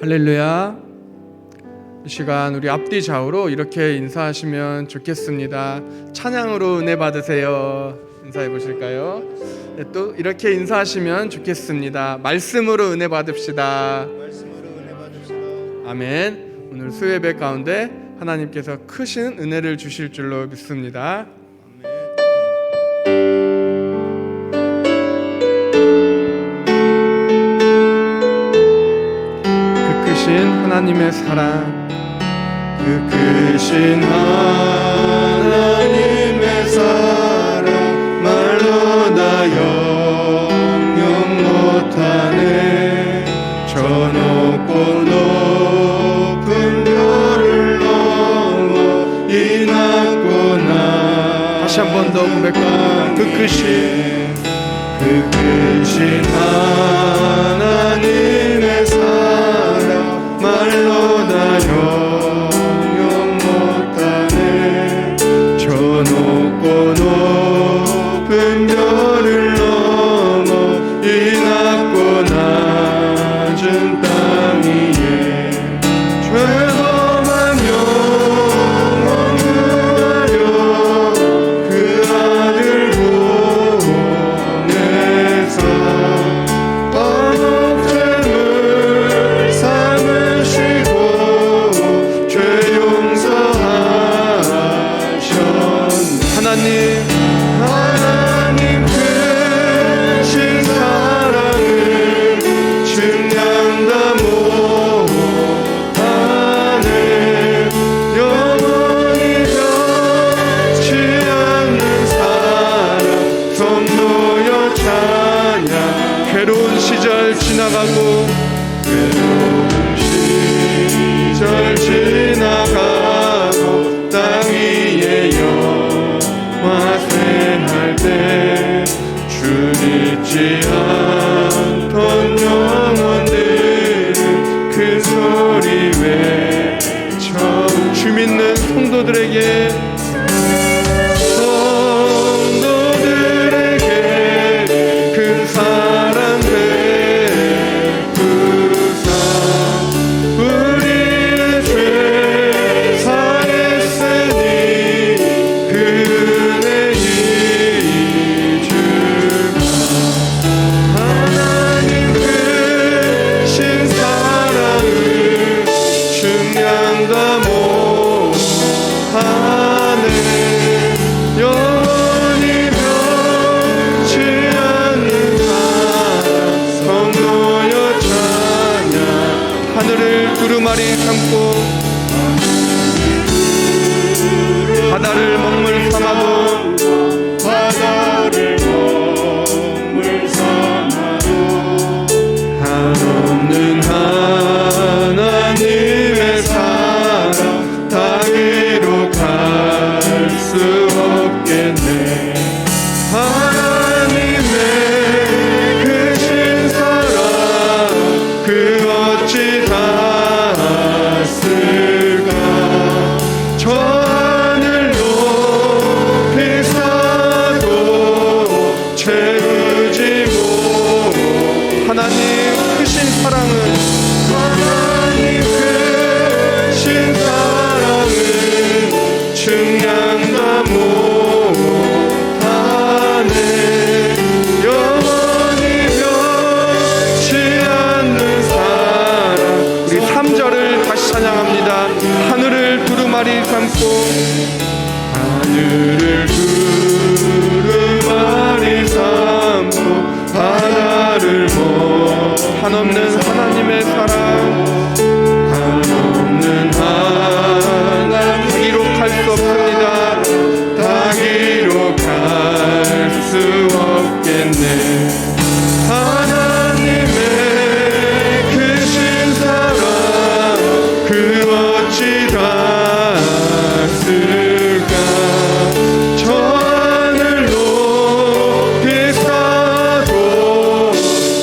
할렐루야. 이 시간 우리 앞뒤 좌우로 이렇게 인사하시면 좋겠습니다. 찬양으로 은혜 받으세요. 인사해 보실까요? 네, 또 이렇게 인사하시면 좋겠습니다. 말씀으로 은혜 받읍시다. 아멘. 오늘 수요예배 가운데 하나님께서 크신 은혜를 주실 줄로 믿습니다. 하나님의 사랑, 그 크신 하나님의 사랑 말로 다 영영 못하네. 저 높고 높은 별을 넘어 이 낮고 낮 다시 한 번 더 고백합니다. 그 크신 하나님의 사랑 말로 다 영영 못하네. 저 높고 높은 별을 넘어 이 낮고 낮은 땅 위에 죄범한 영혼 구하려 그 아들 보내사 하나님 크신 사랑을 증량다 못하네. 영원히 변치 않는 사랑 성도여 찬양. 괴로운 시절 지나가고 땅 위에 화생할 때 주 잊지 않던 영혼들은 그 소리 외쳐 주 믿는 성도들에게 그 사랑 베푸사 우리의 죄 사했으니 그 하늘을 두루마리 삼고 바다를 먹물 삼아도 한없는 하나님의 사랑 다기로 갈 수 없겠네. 하나님의 크신 사랑 그 어찌 닿았을까. 저 하늘 높이 사도 채우지 못. 하나님 크신 사랑은 증량다 못하네. 영원히 변치 않는 사랑. 우리 3절을 다시 찬양합니다. 하늘을 두루마리 삼고 하늘을 두루마리 삼고 바다를 한없는 하나님의 사랑 한없는 하나님 다기로 갈 수 없습니다. 다기로 갈 수 없겠네. 하나님의 크신 사랑 그 어찌 닿았을까. 저 하늘 높이 사도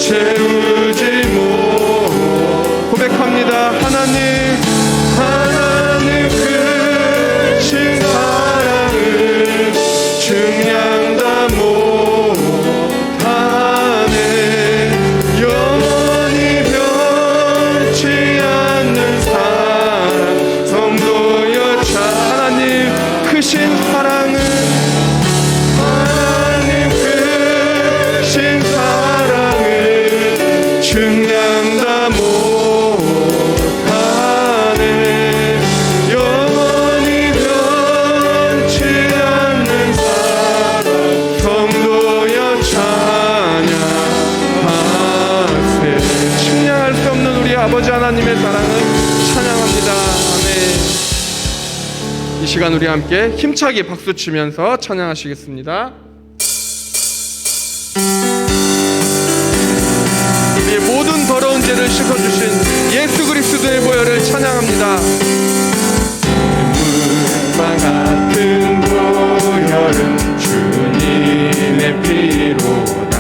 채우지 못. 고백합니다. 하나님 크신 사랑을 증량다 못하네. 영원히 변치 않는 아버지 하나님의 사랑을 찬양합니다. 아멘. 이 시간 우리 함께 힘차게 박수 치면서 찬양하시겠습니다. 우리의 모든 더러운 죄를 씻어주신 예수 그리스도의 보혈을 찬양합니다. 물과 같은 보혈은 주님의 피로다.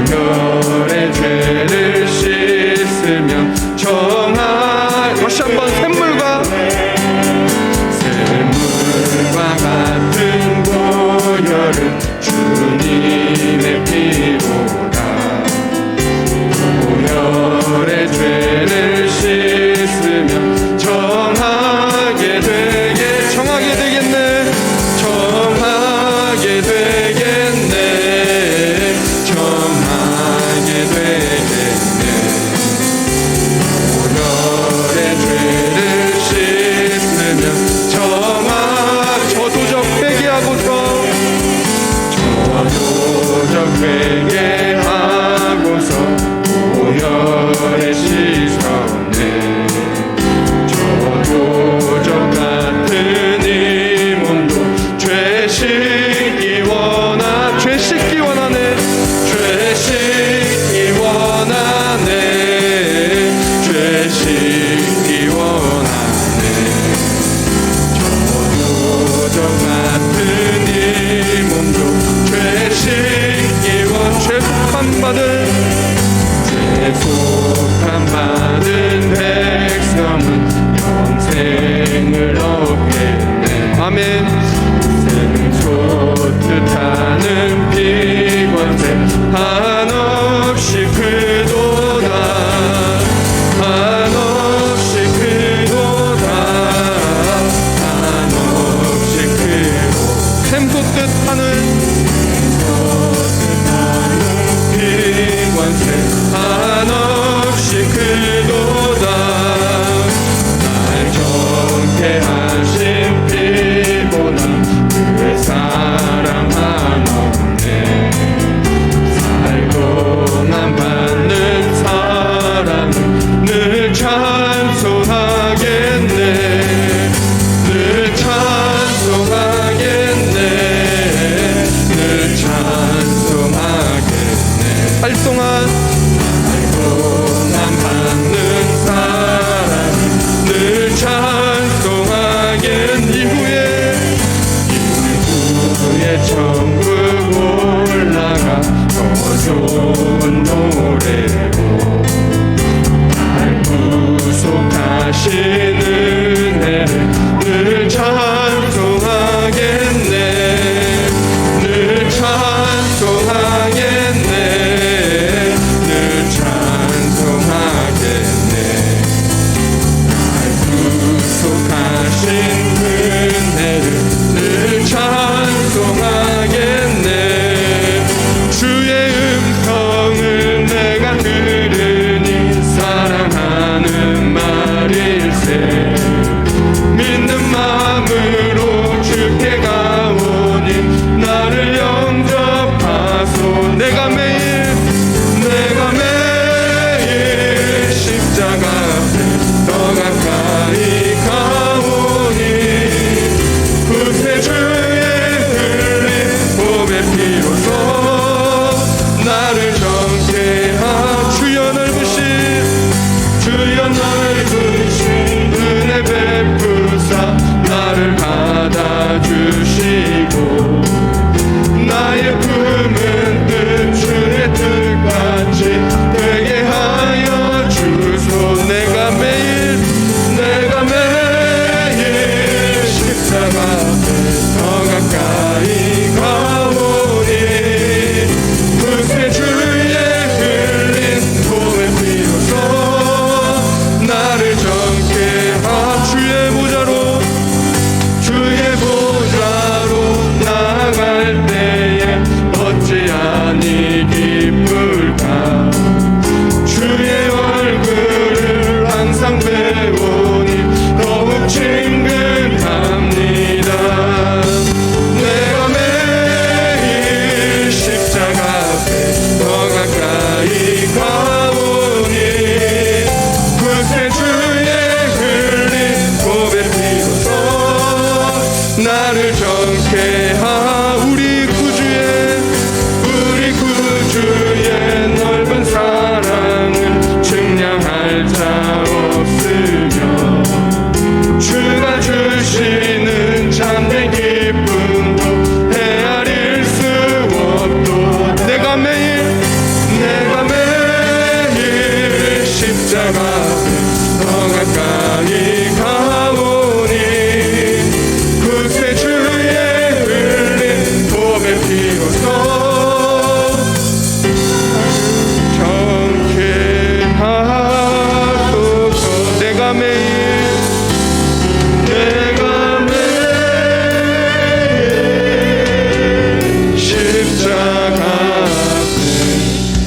보혈의 죄를 씻으면 정하게. 다시 한번 샘물과 같은 보혈은 주님의 피로다. 보혈의 죄를 씻으면 정하게 되겠네. 정하게 되겠네. 정하게 되겠네. 보혈의 자 없으며 주가 주시는 참된 기쁨도 헤아릴 수 없도 내가 매일 십자가 더 가까이 가오니 구세주의 흘린 보배 피로써 정케 하소서. 내가 매일 십자가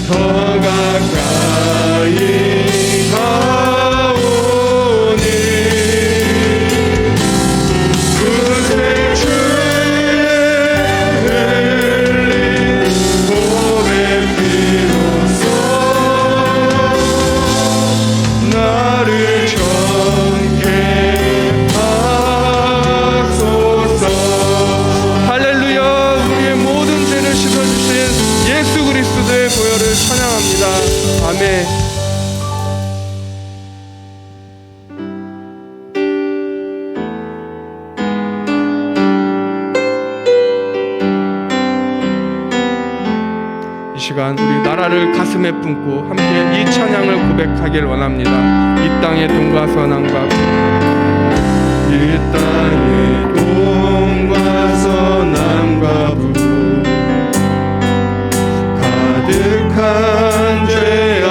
더 가까이 가오니 구세주의 흘린 보배 피로써 나를 정케 하소서. 할렐루야. 우리의 모든 죄를 씻어주신 예수 그리스도의 보혈을 찬양합니다. 아멘. 이 시간 우리 나라를 가슴에 품고 함께 이 찬양을 고백하길 원합니다. 이 땅의 돈과 선함과 이 땅의 돈과 선함과 부도 가득한 죄악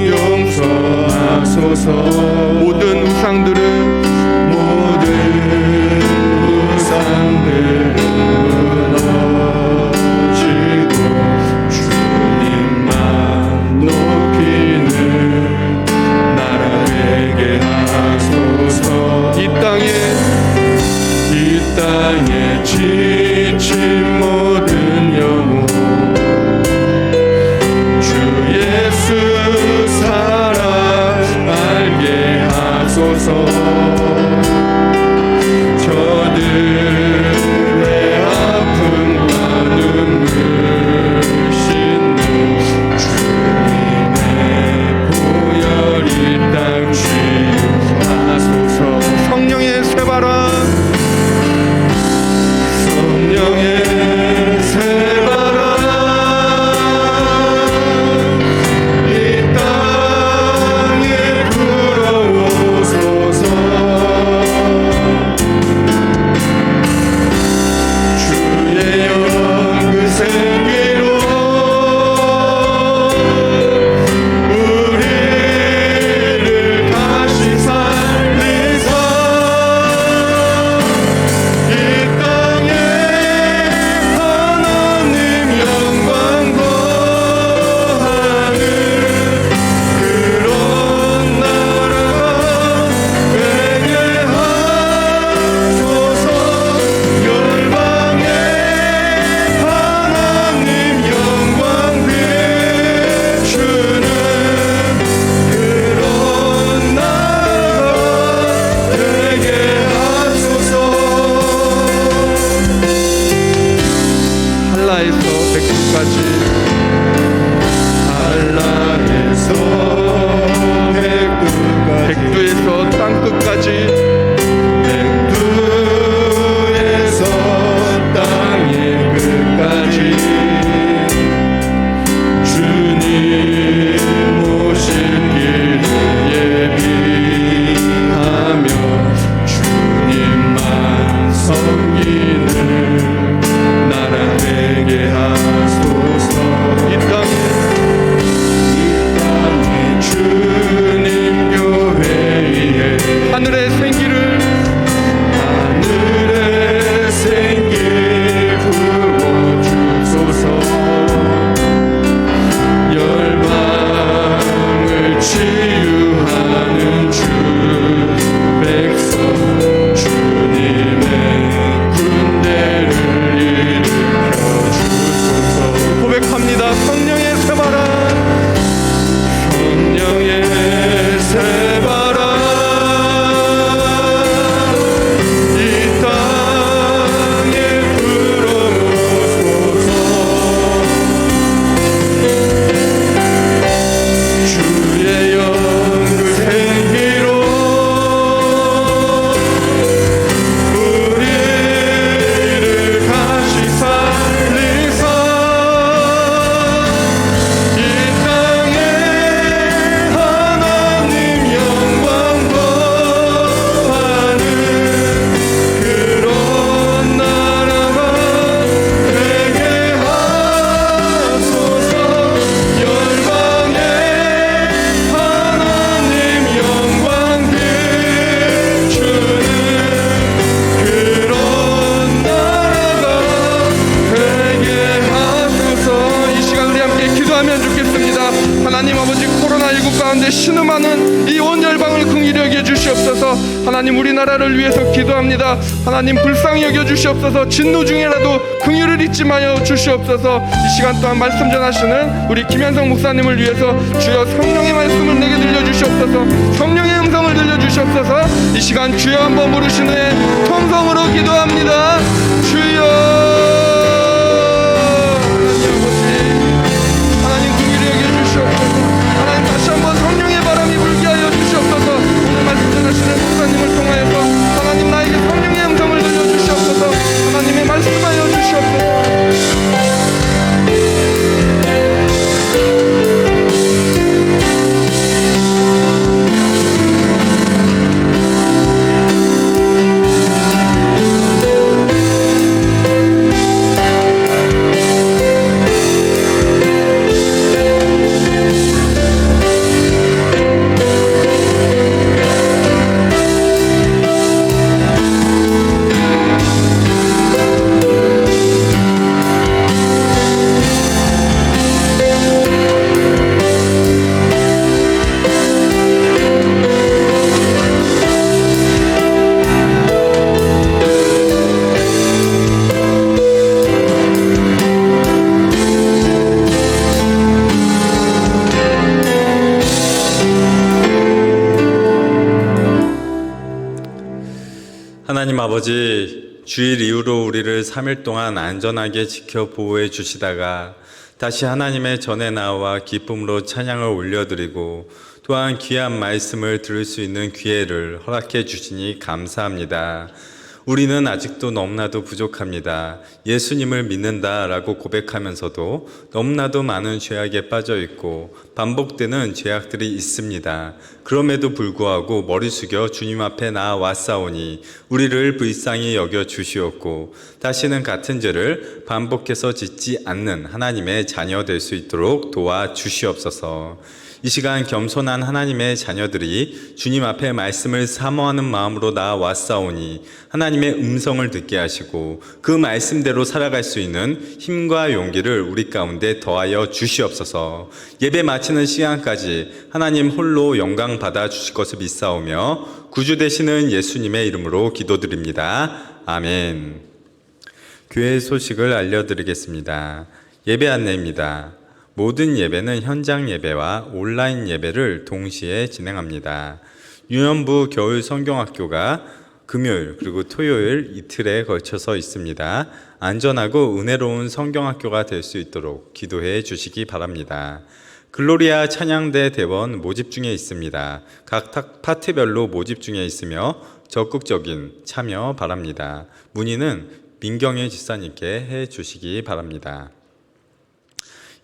용서하소서. 모든 우상들은 무너지고 주님만 높이는 나라 되게 하소서. 이 땅에 지친 모든 영혼 주 예수 사랑 알게 하소서. 저들의 아픔과 눈물 씻는 주님의 보혈이 땅 치유하소서. 성령의 새바람 이 땅에 불어오소서. 많은 이 온 열방을 긍휼히 여겨 주시옵소서. 하나님, 우리나라를 위해서 기도합니다. 하나님, 불쌍히 여겨 주시옵소서. 진노 중에라도 긍휼을 잊지 마여 주시옵소서. 이 시간 또한 말씀 전하시는 우리 김현성 목사님을 위해서 주여 성령의 말씀을 내게 들려주시옵소서. 성령의 음성을 들려주시옵소서. 이 시간 주여 한번 부르신 후에 통성으로 기도합니다. 주여. 하나님, 긍휼히 여겨 주시옵소서. 하나님, 다시 한번 성령의 바람이 불게 하여 주시옵소서. 오늘 말씀 전하시는 목사님을 통하여서 하나님, 나에게 성령의 음성을 들려주시옵소서. 하나님의 말씀하여 주시옵소서. 하나님 아버지, 주일 이후로 우리를 3일 동안 안전하게 지켜 보호해 주시다가 다시 하나님의 전에 나와 기쁨으로 찬양을 올려드리고 또한 귀한 말씀을 들을 수 있는 기회를 허락해 주시니 감사합니다. 우리는 아직도 너무나도 부족합니다. 예수님을 믿는다라고 고백하면서도 너무나도 많은 죄악에 빠져 있고 반복되는 죄악들이 있습니다. 그럼에도 불구하고 머리 숙여 주님 앞에 나아왔사오니 우리를 불쌍히 여겨 주시옵고 다시는 같은 죄를 반복해서 짓지 않는 하나님의 자녀 될 수 있도록 도와 주시옵소서. 이 시간 겸손한 하나님의 자녀들이 주님 앞에 말씀을 사모하는 마음으로 나아왔사오니 하나님의 음성을 듣게 하시고 그 말씀대로 살아갈 수 있는 힘과 용기를 우리 가운데 더하여 주시옵소서. 예배 마치는 시간까지 하나님 홀로 영광 받아 주실 것을 믿사오며 구주 되시는 예수님의 이름으로 기도드립니다. 아멘. 교회 소식을 알려드리겠습니다. 예배 안내입니다. 모든 예배는 현장 예배와 온라인 예배를 동시에 진행합니다. 유년부 겨울 성경학교가 금요일 그리고 토요일 이틀에 걸쳐서 있습니다. 안전하고 은혜로운 성경학교가 될 수 있도록 기도해 주시기 바랍니다. 글로리아 찬양대 대원 모집 중에 있습니다. 각 파트별로 모집 중에 있으며 적극적인 참여 바랍니다. 문의는 민경애 집사님께 해 주시기 바랍니다.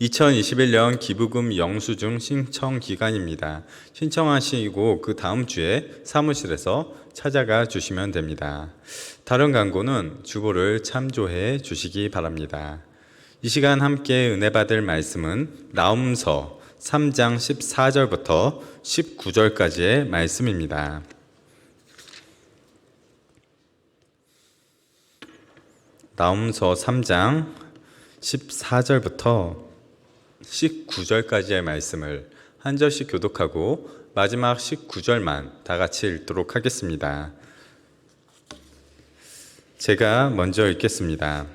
2021년 기부금 영수증 신청 기간입니다. 신청하시고 그 다음 주에 사무실에서 찾아가 주시면 됩니다. 다른 광고는 주보를 참조해 주시기 바랍니다. 이 시간 함께 은혜 받을 말씀은 나훔서 3장 14절부터 19절까지의 말씀입니다. 나훔서 3장 14절부터 19절까지의 말씀을 한 절씩 교독하고 마지막 19절만 다 같이 읽도록 하겠습니다. 제가 먼저 읽겠습니다.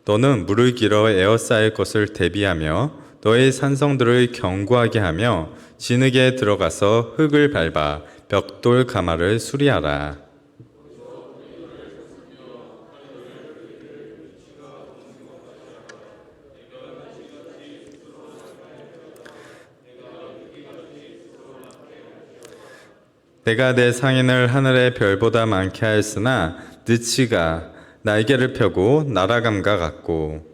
너는 물을 길어 에워싸일 것을 대비하며 너의 산성들을 견고하게 하며 진흙에 들어가서 흙을 밟아 벽돌 가마를 수리하라. 내가 내 상인을 하늘의 별보다 많게 하였으나 느치가 날개를 펴고 날아감과 같고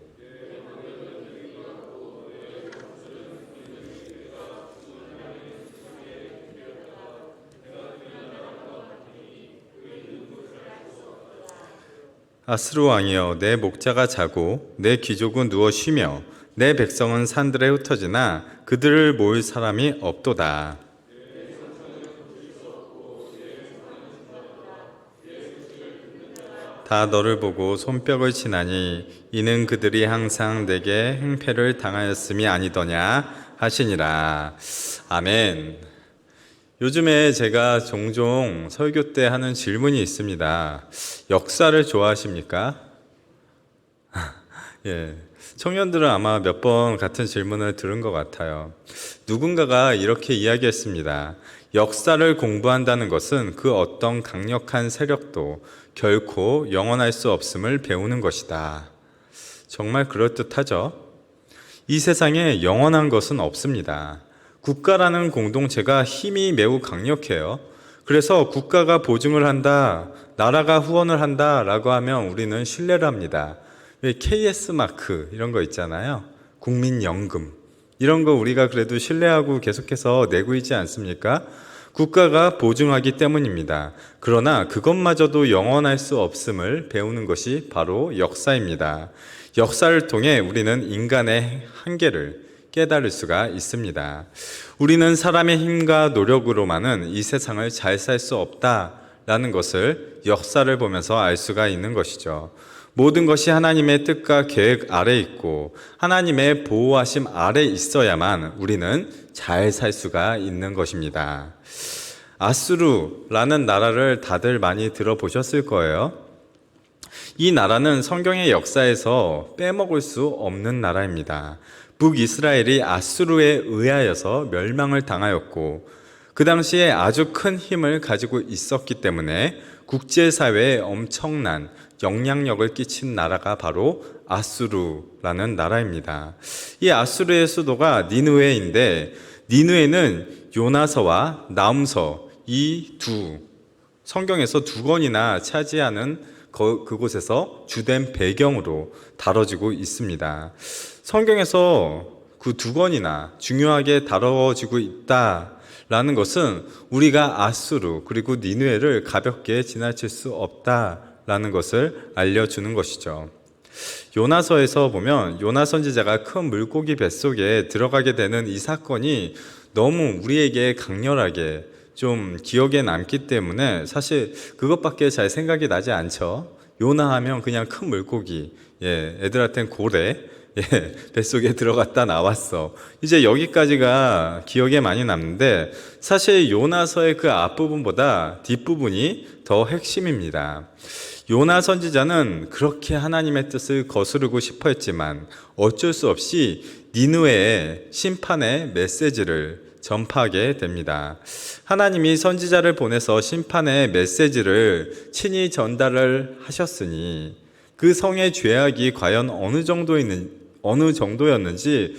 아스루 왕이여, 내 목자가 자고 내 귀족은 누워 쉬며 내 백성은 산들에 흩어지나 그들을 모을 사람이 없도다. 다 너를 보고 손뼉을 치나니 이는 그들이 항상 내게 행패를 당하였음이 아니더냐. 하시니라. 아멘. 요즘에 제가 종종 설교 때 하는 질문이 있습니다. 역사를 좋아하십니까? 예. 청년들은 아마 몇 번 같은 질문을 들은 것 같아요. 누군가가 이렇게 이야기했습니다. 역사를 공부한다는 것은 그 어떤 강력한 세력도 결코 영원할 수 없음을 배우는 것이다. 정말 그럴듯하죠? 이 세상에 영원한 것은 없습니다. 국가라는 공동체가 힘이 매우 강력해요. 그래서 국가가 보증을 한다, 나라가 후원을 한다라고 하면 우리는 신뢰를 합니다. 왜 KS 마크 이런 거 있잖아요. 국민연금 이런 거 우리가 그래도 신뢰하고 계속해서 내고 있지 않습니까? 국가가 보증하기 때문입니다. 그러나 그것마저도 영원할 수 없음을 배우는 것이 바로 역사입니다. 역사를 통해 우리는 인간의 한계를 깨달을 수가 있습니다. 우리는 사람의 힘과 노력으로만은 이 세상을 잘 살 수 없다라는 것을 역사를 보면서 알 수가 있는 것이죠. 모든 것이 하나님의 뜻과 계획 아래 있고 하나님의 보호하심 아래 있어야만 우리는 잘 살 수가 있는 것입니다. 아수르라는 나라를 다들 많이 들어보셨을 거예요. 이 나라는 성경의 역사에서 빼먹을 수 없는 나라입니다. 북이스라엘이 아수르에 의하여서 멸망을 당하였고 그 당시에 아주 큰 힘을 가지고 있었기 때문에 국제사회에 엄청난 영향력을 끼친 나라가 바로 아수르라는 나라입니다. 이 아수르의 수도가 니느웨인데 니느웨는 요나서와 나훔서 이 성경에서 두 권이나 차지하는 그곳에서 주된 배경으로 다뤄지고 있습니다. 성경에서 그 두 권이나 중요하게 다뤄지고 있다라는 것은 우리가 아수르 그리고 니느웨를 가볍게 지나칠 수 없다라는 것을 알려주는 것이죠. 요나서에서 보면 요나 선지자가 큰 물고기 뱃속에 들어가게 되는 이 사건이 너무 우리에게 강렬하게 좀 기억에 남기 때문에 사실 그것밖에 잘 생각이 나지 않죠. 요나 하면 그냥 큰 물고기, 애들한테는 고래, 뱃속에 들어갔다 나왔어. 이제 여기까지가 기억에 많이 남는데 사실 요나서의 그 앞부분보다 뒷부분이 더 핵심입니다. 요나 선지자는 그렇게 하나님의 뜻을 거스르고 싶어 했지만 어쩔 수 없이 니느웨의 심판의 메시지를 전파하게 됩니다. 하나님이 선지자를 보내서 심판의 메시지를 친히 전달을 하셨으니 그 성의 죄악이 과연 어느 정도였는지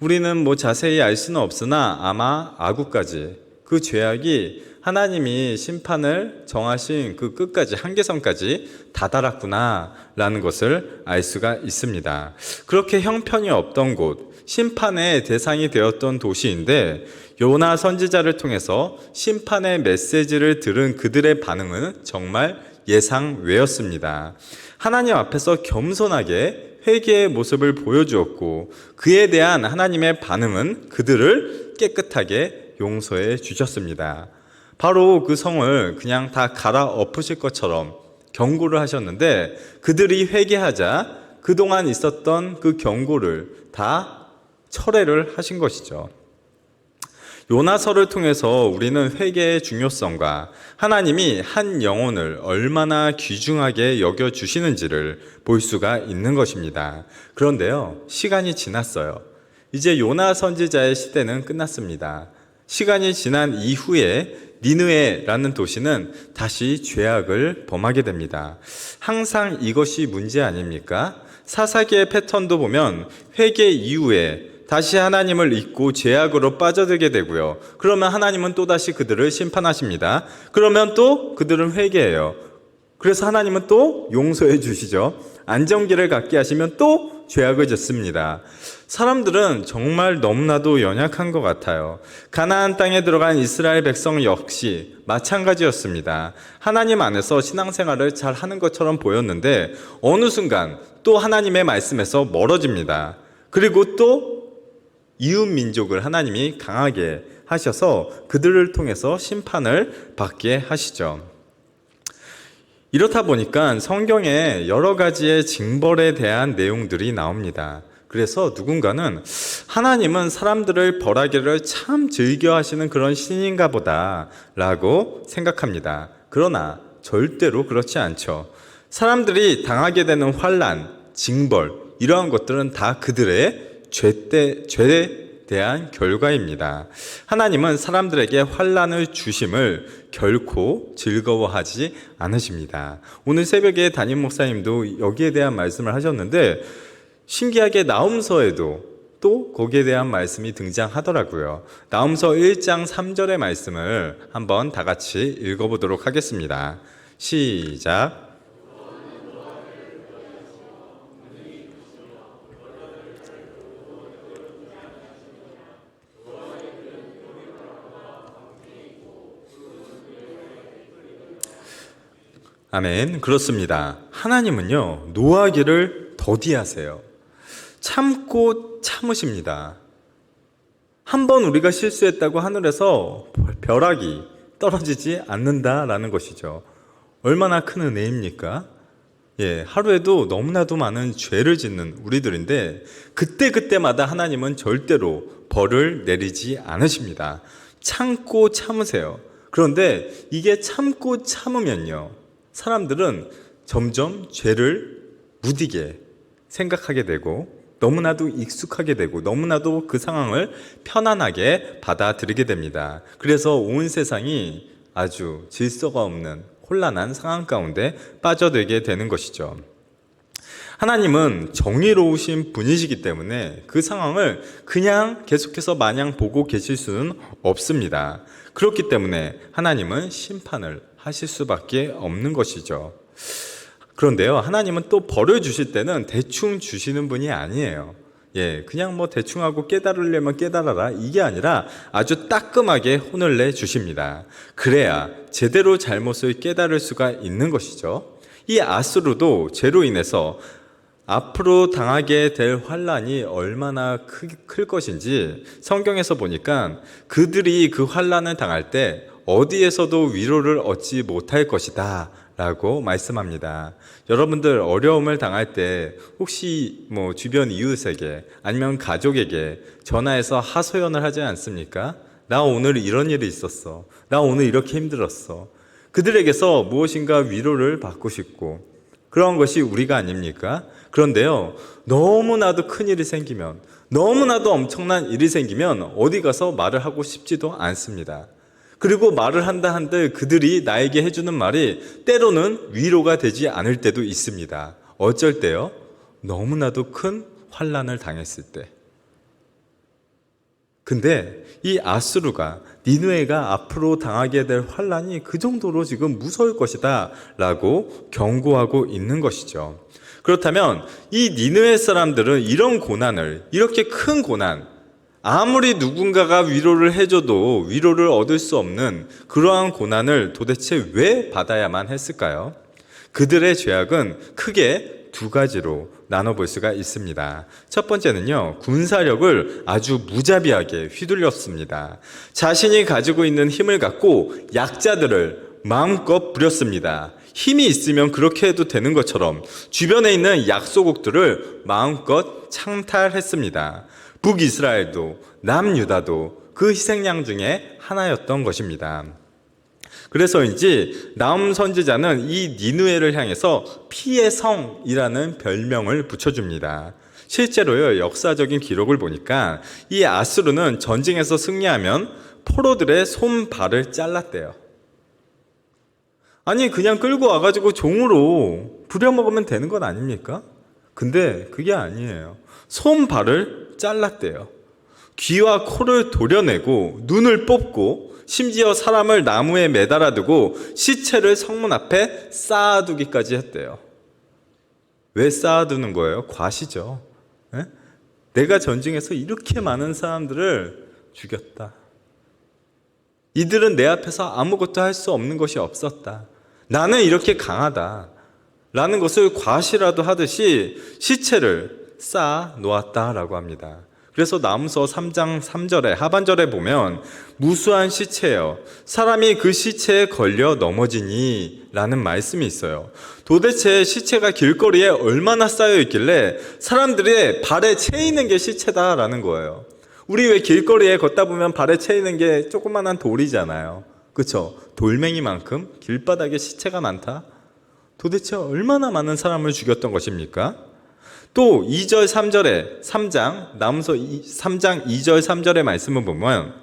우리는 자세히 알 수는 없으나 아마 아구까지 그 죄악이 하나님이 심판을 정하신 그 끝까지 한계선까지 다다랐구나라는 것을 알 수가 있습니다. 그렇게 형편이 없던 곳, 심판의 대상이 되었던 도시인데 요나 선지자를 통해서 심판의 메시지를 들은 그들의 반응은 정말 예상 외였습니다. 하나님 앞에서 겸손하게 회개의 모습을 보여주었고 그에 대한 하나님의 반응은 그들을 깨끗하게 용서해 주셨습니다. 바로 그 성을 그냥 다 갈아엎으실 것처럼 경고를 하셨는데 그들이 회개하자 그동안 있었던 그 경고를 다 철회를 하신 것이죠. 요나서를 통해서 우리는 회개의 중요성과 하나님이 한 영혼을 얼마나 귀중하게 여겨주시는지를 볼 수가 있는 것입니다. 그런데요, 시간이 지났어요. 이제 요나 선지자의 시대는 끝났습니다. 시간이 지난 이후에 니느웨라는 도시는 다시 죄악을 범하게 됩니다. 항상 이것이 문제 아닙니까? 사사기의 패턴도 보면 회개 이후에 다시 하나님을 잊고 죄악으로 빠져들게 되고요. 그러면 하나님은 또다시 그들을 심판하십니다. 그러면 또 그들은 회개해요. 그래서 하나님은 또 용서해 주시죠. 안정기를 갖게 하시면 또 죄악을 짓습니다. 사람들은 정말 너무나도 연약한 것 같아요. 가나안 땅에 들어간 이스라엘 백성 역시 마찬가지였습니다. 하나님 안에서 신앙생활을 잘 하는 것처럼 보였는데 어느 순간 또 하나님의 말씀에서 멀어집니다. 그리고 또 이웃 민족을 하나님이 강하게 하셔서 그들을 통해서 심판을 받게 하시죠. 이렇다 보니까 성경에 여러 가지의 징벌에 대한 내용들이 나옵니다. 그래서 누군가는 하나님은 사람들을 벌하기를 참 즐겨하시는 그런 신인가 보다 라고 생각합니다. 그러나 절대로 그렇지 않죠. 사람들이 당하게 되는 환난, 징벌 이러한 것들은 다 그들의 죄에 대한 결과입니다. 하나님은 사람들에게 환난을 주심을 결코 즐거워하지 않으십니다. 오늘 새벽에 담임 목사님도 여기에 대한 말씀을 하셨는데 신기하게 나홈서에도 또 거기에 대한 말씀이 등장하더라고요. 나홈서 1장 3절의 말씀을 한번 다 같이 읽어보도록 하겠습니다. 시작. 아멘. 그렇습니다. 하나님은요, 노하기를 더디하세요. 참고 참으십니다. 한번 우리가 실수했다고 하늘에서 벼락이 떨어지지 않는다라는 것이죠. 얼마나 큰 은혜입니까? 하루에도 너무나도 많은 죄를 짓는 우리들인데 그때마다 하나님은 절대로 벌을 내리지 않으십니다. 참고 참으세요. 그런데 이게 참고 참으면요, 사람들은 점점 죄를 무디게 생각하게 되고 너무나도 익숙하게 되고 너무나도 그 상황을 편안하게 받아들이게 됩니다. 그래서 온 세상이 아주 질서가 없는 혼란한 상황 가운데 빠져들게 되는 것이죠. 하나님은 정의로우신 분이시기 때문에 그 상황을 그냥 계속해서 마냥 보고 계실 수는 없습니다. 그렇기 때문에 하나님은 심판을 하실 수밖에 없는 것이죠. 그런데요, 하나님은 또 벌을 주실 때는 대충 주시는 분이 아니에요. 그냥 뭐 대충 하고 깨달으려면 깨달아라 이게 아니라 아주 따끔하게 혼을 내 주십니다. 그래야 제대로 잘못을 깨달을 수가 있는 것이죠. 이 아수르도 죄로 인해서 앞으로 당하게 될 환난이 얼마나 클 것인지 성경에서 보니까 그들이 그 환난을 당할 때 어디에서도 위로를 얻지 못할 것이다 라고 말씀합니다. 여러분들 어려움을 당할 때 혹시 뭐 주변 이웃에게 아니면 가족에게 전화해서 하소연을 하지 않습니까? 나 오늘 이런 일이 있었어. 나 오늘 이렇게 힘들었어. 그들에게서 무엇인가 위로를 받고 싶고 그런 것이 우리가 아닙니까? 그런데요, 너무나도 큰 일이 생기면, 너무나도 엄청난 일이 생기면 어디 가서 말을 하고 싶지도 않습니다. 그리고 말을 한다 한들 그들이 나에게 해주는 말이 때로는 위로가 되지 않을 때도 있습니다. 어쩔 때요? 너무나도 큰 환난을 당했을 때. 근데 이 아수르가 니느웨가 앞으로 당하게 될 환난이 그 정도로 지금 무서울 것이다 라고 경고하고 있는 것이죠. 그렇다면 이 니느웨 사람들은 이런 고난을, 이렇게 큰 고난, 아무리 누군가가 위로를 해줘도 위로를 얻을 수 없는 그러한 고난을 도대체 왜 받아야만 했을까요? 그들의 죄악은 크게 두 가지로 나눠볼 수가 있습니다. 첫 번째는요, 군사력을 아주 무자비하게 휘둘렸습니다. 자신이 가지고 있는 힘을 갖고 약자들을 마음껏 부렸습니다. 힘이 있으면 그렇게 해도 되는 것처럼 주변에 있는 약소국들을 마음껏 창탈했습니다. 북이스라엘도 남유다도 그 희생양 중에 하나였던 것입니다. 그래서인지 나훔 선지자는 이 니느웨를 향해서 피의 성이라는 별명을 붙여줍니다. 실제로요, 역사적인 기록을 보니까 이 아수르는 전쟁에서 승리하면 포로들의 손발을 잘랐대요. 아니 그냥 끌고 와가지고 종으로 부려먹으면 되는 것 아닙니까? 근데 그게 아니에요. 손발을 잘랐대요. 귀와 코를 도려내고 눈을 뽑고 심지어 사람을 나무에 매달아 두고 시체를 성문 앞에 쌓아두기까지 했대요. 왜 쌓아두는 거예요? 과시죠. 내가 전쟁에서 이렇게 많은 사람들을 죽였다. 이들은 내 앞에서 아무것도 할 수 없는 것이 없었다. 나는 이렇게 강하다 라는 것을 과시라도 하듯이 시체를 쌓아 놓았다라고 합니다. 그래서 나무서 3장 3절에 하반절에 보면 무수한 시체여 사람이 그 시체에 걸려 넘어지니 라는 말씀이 있어요. 도대체 시체가 길거리에 얼마나 쌓여 있길래 사람들의 발에 채이는 게 시체다라는 거예요. 우리 왜 길거리에 걷다 보면 발에 채이는 게 조그만한 돌이잖아요. 그렇죠? 돌멩이만큼 길바닥에 시체가 많다? 도대체 얼마나 많은 사람을 죽였던 것입니까? 또 2절 3절에 3장 나무서 3장 2절 3절의 말씀을 보면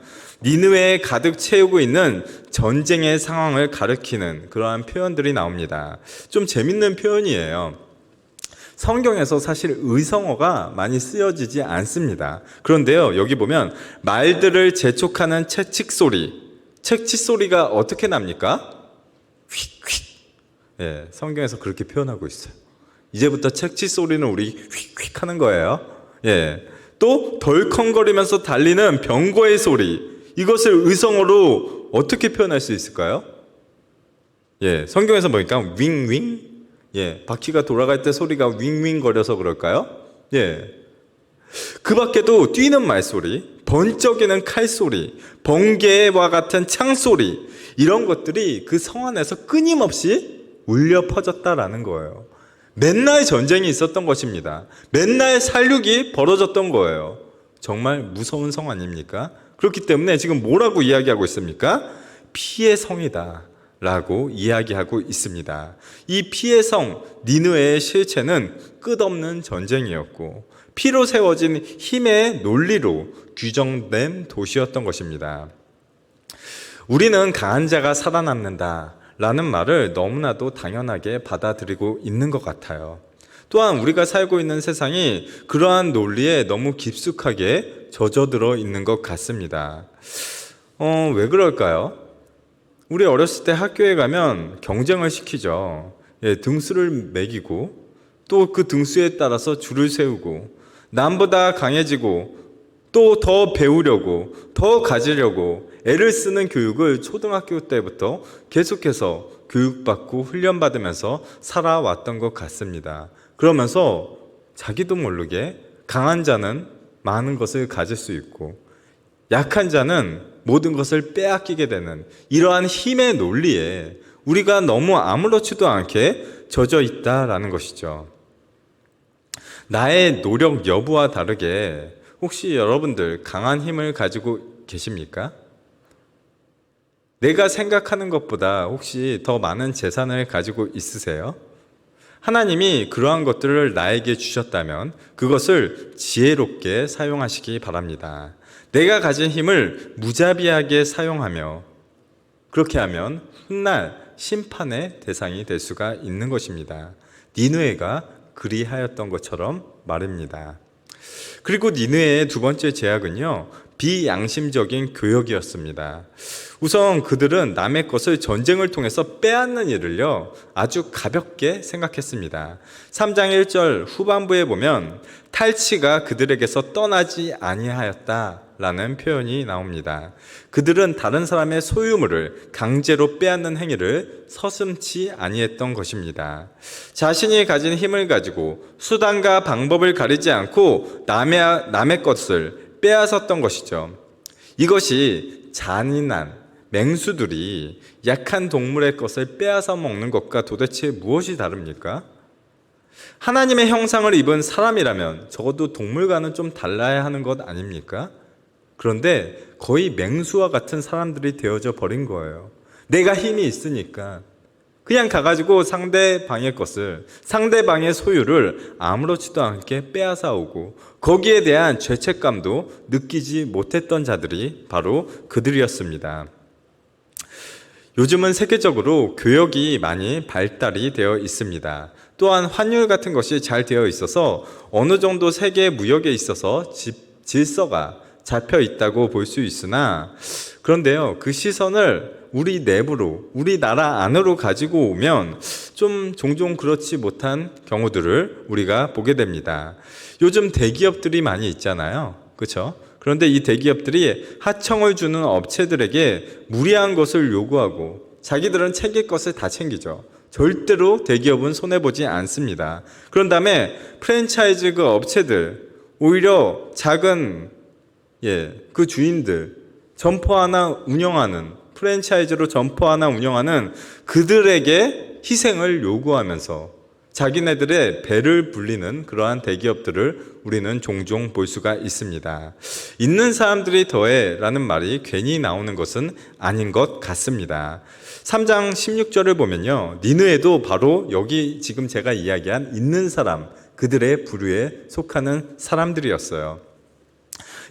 니느웨에 가득 채우고 있는 전쟁의 상황을 가리키는 그러한 표현들이 나옵니다. 좀 재밌는 표현이에요. 성경에서 사실 의성어가 많이 쓰여지지 않습니다. 그런데요, 여기 보면 말들을 재촉하는 채찍 소리가 어떻게 납니까? 휙휙. 예, 성경에서 그렇게 표현하고 있어요. 이제부터 채찍 소리는 우리 휙휙 하는 거예요. 예. 또 덜컹거리면서 달리는 병거의 소리. 이것을 의성어로 어떻게 표현할 수 있을까요? 예, 성경에서 보니까 윙윙. 예, 바퀴가 돌아갈 때 소리가 윙윙 거려서 그럴까요? 예. 그 밖에도 뛰는 말소리, 번쩍이는 칼소리, 번개와 같은 창소리, 이런 것들이 그 성 안에서 끊임없이 울려 퍼졌다라는 거예요. 맨날 전쟁이 있었던 것입니다. 맨날 살육이 벌어졌던 거예요. 정말 무서운 성 아닙니까? 그렇기 때문에 지금 뭐라고 이야기하고 있습니까? 피의 성이다 라고 이야기하고 있습니다. 이 피의 성 니느웨의 실체는 끝없는 전쟁이었고 피로 세워진 힘의 논리로 규정된 도시였던 것입니다. 우리는 강한 자가 살아남는다 라는 말을 너무나도 당연하게 받아들이고 있는 것 같아요. 또한 우리가 살고 있는 세상이 그러한 논리에 너무 깊숙하게 젖어들어 있는 것 같습니다. 왜 그럴까요? 우리 어렸을 때 학교에 가면 경쟁을 시키죠. 예, 등수를 매기고 또 그 등수에 따라서 줄을 세우고 남보다 강해지고 또 더 배우려고 더 가지려고 애를 쓰는 교육을 초등학교 때부터 계속해서 교육받고 훈련받으면서 살아왔던 것 같습니다. 그러면서 자기도 모르게 강한 자는 많은 것을 가질 수 있고 약한 자는 모든 것을 빼앗기게 되는 이러한 힘의 논리에 우리가 너무 아무렇지도 않게 젖어 있다라는 것이죠. 나의 노력 여부와 다르게 혹시 여러분들 강한 힘을 가지고 계십니까? 내가 생각하는 것보다 혹시 더 많은 재산을 가지고 있으세요? 하나님이 그러한 것들을 나에게 주셨다면 그것을 지혜롭게 사용하시기 바랍니다. 내가 가진 힘을 무자비하게 사용하며 그렇게 하면 훗날 심판의 대상이 될 수가 있는 것입니다. 니느웨가 그리하였던 것처럼 말입니다. 그리고 니느웨의 두 번째 제약은요, 비양심적인 교역이었습니다. 우선 그들은 남의 것을 전쟁을 통해서 빼앗는 일을요 아주 가볍게 생각했습니다. 3장 1절 후반부에 보면 탈취가 그들에게서 떠나지 아니하였다라는 표현이 나옵니다. 그들은 다른 사람의 소유물을 강제로 빼앗는 행위를 서슴지 아니했던 것입니다. 자신이 가진 힘을 가지고 수단과 방법을 가리지 않고 남의 것을 빼앗았던 것이죠. 이것이 잔인한 맹수들이 약한 동물의 것을 빼앗아 먹는 것과 도대체 무엇이 다릅니까? 하나님의 형상을 입은 사람이라면 적어도 동물과는 좀 달라야 하는 것 아닙니까? 그런데 거의 맹수와 같은 사람들이 되어져 버린 거예요. 내가 힘이 있으니까 그냥 가가지고 상대방의 것을, 상대방의 소유를 아무렇지도 않게 빼앗아 오고 거기에 대한 죄책감도 느끼지 못했던 자들이 바로 그들이었습니다. 요즘은 세계적으로 교역이 많이 발달이 되어 있습니다. 또한 환율 같은 것이 잘 되어 있어서 어느 정도 세계 무역에 있어서 질서가 잡혀 있다고 볼 수 있으나 그런데요, 그 시선을 우리 내부로, 우리 나라 안으로 가지고 오면 좀 종종 그렇지 못한 경우들을 우리가 보게 됩니다. 요즘 대기업들이 많이 있잖아요. 그렇죠? 그런데 이 대기업들이 하청을 주는 업체들에게 무리한 것을 요구하고 자기들은 챙길 것을 다 챙기죠. 절대로 대기업은 손해보지 않습니다. 그런 다음에 프랜차이즈 그 업체들, 오히려 작은 그 주인들, 점포 하나 운영하는, 프랜차이즈로 점포 하나 운영하는 그들에게 희생을 요구하면서 자기네들의 배를 불리는 그러한 대기업들을 우리는 종종 볼 수가 있습니다. 있는 사람들이 더해 라는 말이 괜히 나오는 것은 아닌 것 같습니다. 3장 16절을 보면요, 니느웨도 바로 여기 지금 제가 이야기한 있는 사람, 그들의 부류에 속하는 사람들이었어요.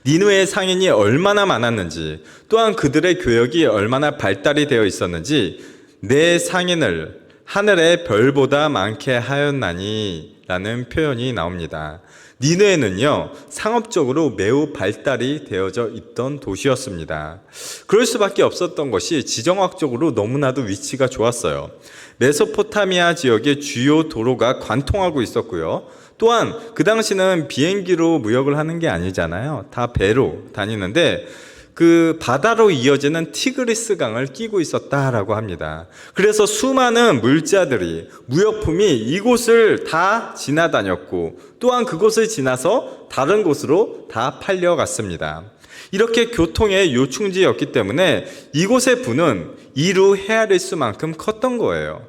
니느웨의 상인이 얼마나 많았는지, 또한 그들의 교역이 얼마나 발달이 되어 있었는지, 내 상인을 하늘의 별보다 많게 하였나니 라는 표현이 나옵니다. 니느웨는요, 상업적으로 매우 발달이 되어져 있던 도시였습니다. 그럴 수밖에 없었던 것이 지정학적으로 너무나도 위치가 좋았어요. 메소포타미아 지역의 주요 도로가 관통하고 있었고요. 또한 그 당시는 비행기로 무역을 하는 게 아니잖아요. 다 배로 다니는데 그 바다로 이어지는 티그리스 강을 끼고 있었다라고 합니다. 그래서 수많은 물자들이, 무역품이 이곳을 다 지나다녔고, 또한 그곳을 지나서 다른 곳으로 다 팔려갔습니다. 이렇게 교통의 요충지였기 때문에 이곳의 부는 이루 헤아릴 수만큼 컸던 거예요.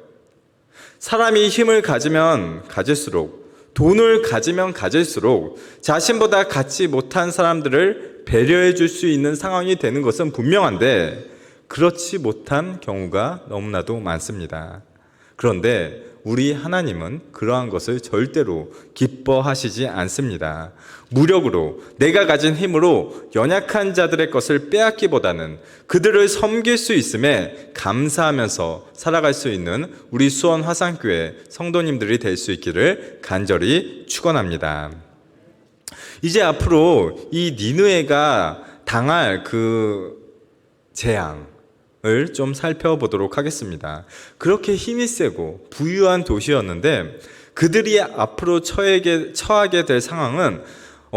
사람이 힘을 가지면 가질수록, 돈을 가지면 가질수록 자신보다 갖지 못한 사람들을 배려해 줄 수 있는 상황이 되는 것은 분명한데, 그렇지 못한 경우가 너무나도 많습니다. 그런데 우리 하나님은 그러한 것을 절대로 기뻐하시지 않습니다. 무력으로, 내가 가진 힘으로 연약한 자들의 것을 빼앗기보다는 그들을 섬길 수 있음에 감사하면서 살아갈 수 있는 우리 수원 화산교회 성도님들이 될 수 있기를 간절히 축원합니다. 이제 앞으로 이 니느웨가 당할 그 재앙을 좀 살펴보도록 하겠습니다. 그렇게 힘이 세고 부유한 도시였는데 그들이 앞으로 처하게 될 상황은